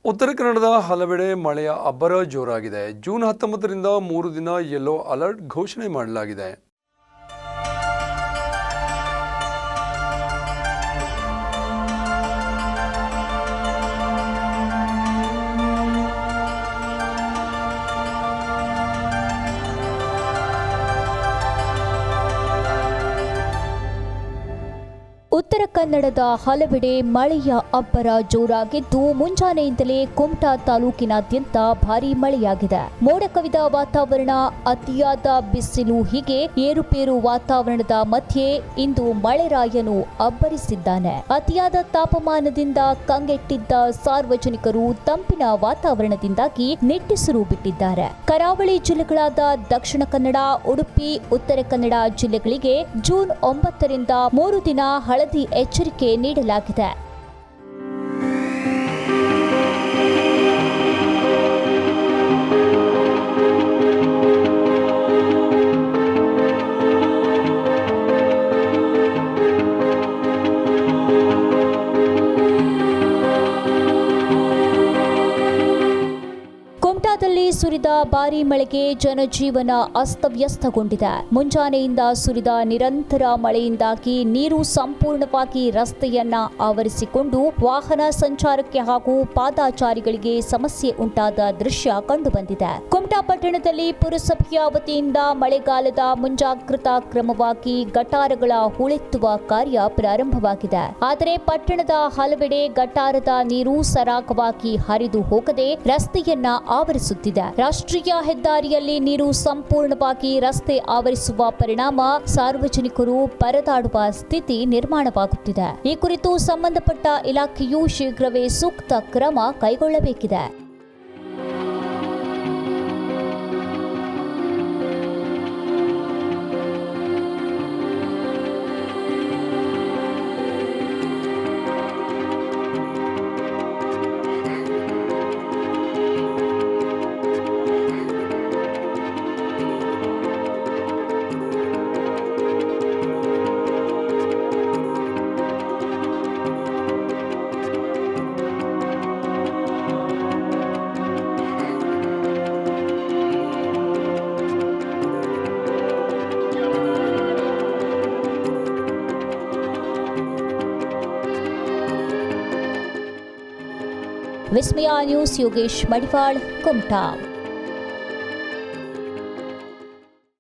ಉತ್ತರ ಕನ್ನಡದ ಹಲವೆಡೆ ಮಳೆಯ ಅಬ್ಬರ ಜೋರಾಗಿದೆ. ಜೂನ್ 19ರಿಂದ 3 ದಿನ ಯೆಲ್ಲೋ ಅಲರ್ಟ್ ಘೋಷಣೆ ಮಾಡಲಾಗಿದೆ. ಉತ್ತರ ಕನ್ನಡದ ಹಲವೆಡೆ ಮಳೆಯ ಅಬ್ಬರ ಜೋರಾಗಿದ್ದು ಮುಂಜಾನೆಯಿಂದಲೇ ಕುಮಟಾ ತಾಲೂಕಿನಾದ್ಯಂತ ಭಾರೀ ಮಳೆಯಾಗಿದೆ. ಮೋಡ ಕವಿದ ವಾತಾವರಣ, ಅತಿಯಾದ ಬಿಸಿಲು ಹೀಗೆ ಏರುಪೇರು ವಾತಾವರಣದ ಮಧ್ಯೆ ಇಂದು ಮಳೆರಾಯನು ಅಬ್ಬರಿಸಿದ್ದಾನೆ. ಅತಿಯಾದ ತಾಪಮಾನದಿಂದ ಕಂಗೆಟ್ಟಿದ್ದ ಸಾರ್ವಜನಿಕರು ತಂಪಿನ ವಾತಾವರಣದಿಂದಾಗಿ ನಿಟ್ಟುಸಿರು ಬಿಟ್ಟಿದ್ದಾರೆ. ಕರಾವಳಿ ಜಿಲ್ಲೆಗಳಾದ ದಕ್ಷಿಣ ಕನ್ನಡ, ಉಡುಪಿ, ಉತ್ತರ ಕನ್ನಡ ಜಿಲ್ಲೆಗಳಿಗೆ ಜೂನ್ 9ರಿಂದ 3 ದಿನ ಹಳದಿ ಎಚ್ಚರಿಕೆ ನೀಡಲಾಗಿದೆ. ಕುಮಟಾದಲ್ಲಿ ಸುರಿದ ಭಾರೀ ಮಳೆಗೆ ಜನಜೀವನ ಅಸ್ತವ್ಯಸ್ತಗೊಂಡಿದೆ. ಮುಂಜಾನೆಯಿಂದ ಸುರಿದ ನಿರಂತರ ಮಳೆಯಿಂದಾಗಿ ನೀರು ಸಂಪೂರ್ಣವಾಗಿ ರಸ್ತೆಯನ್ನ ಆವರಿಸಿಕೊಂಡು ವಾಹನ ಸಂಚಾರಕ್ಕೆ ಹಾಗೂ ಪಾದಾಚಾರಿಗಳಿಗೆ ಸಮಸ್ಯೆ ಉಂಟಾದ ದೃಶ್ಯ ಕಂಡುಬಂದಿದೆ. ಕುಮಟಾ ಪಟ್ಟಣದಲ್ಲಿ ಪುರಸಭೆಯ ವತಿಯಿಂದ ಮಳೆಗಾಲದ ಮುಂಜಾಗ್ರತಾ ಕ್ರಮವಾಗಿ ಗಟಾರಗಳ ಹೂಳೆತ್ತುವ ಕಾರ್ಯ ಪ್ರಾರಂಭವಾಗಿದೆ. ಆದರೆ ಪಟ್ಟಣದ ಹಲವೆಡೆ ಗಟಾರದ ನೀರು ಸರಾಗವಾಗಿ ಹರಿದು ಹೋಗದೆ ರಸ್ತೆಯನ್ನ ಆವರಿಸುತ್ತಿದೆ. ರಾಷ್ಟ್ರೀಯ ಹೆದ್ದಾರಿಯಲ್ಲಿ ನೀರು ಸಂಪೂರ್ಣವಾಗಿ ರಸ್ತೆ ಆವರಿಸುವ ಪರಿಣಾಮ ಸಾರ್ವಜನಿಕರು ಪರದಾಡುವ ಸ್ಥಿತಿ ನಿರ್ಮಾಣವಾಗುತ್ತಿದೆ. ಈ ಕುರಿತು ಸಂಬಂಧಪಟ್ಟ ಇಲಾಖೆಯು ಶೀಘ್ರವೇ ಸೂಕ್ತ ಕ್ರಮ ಕೈಗೊಳ್ಳಬೇಕಿದೆ. ವಿಸ್ಮಯ ನ್ಯೂಸ್, ಯೋಗೇಶ್ ಮಡಿವಾಳ್, ಕುಮಟಾ.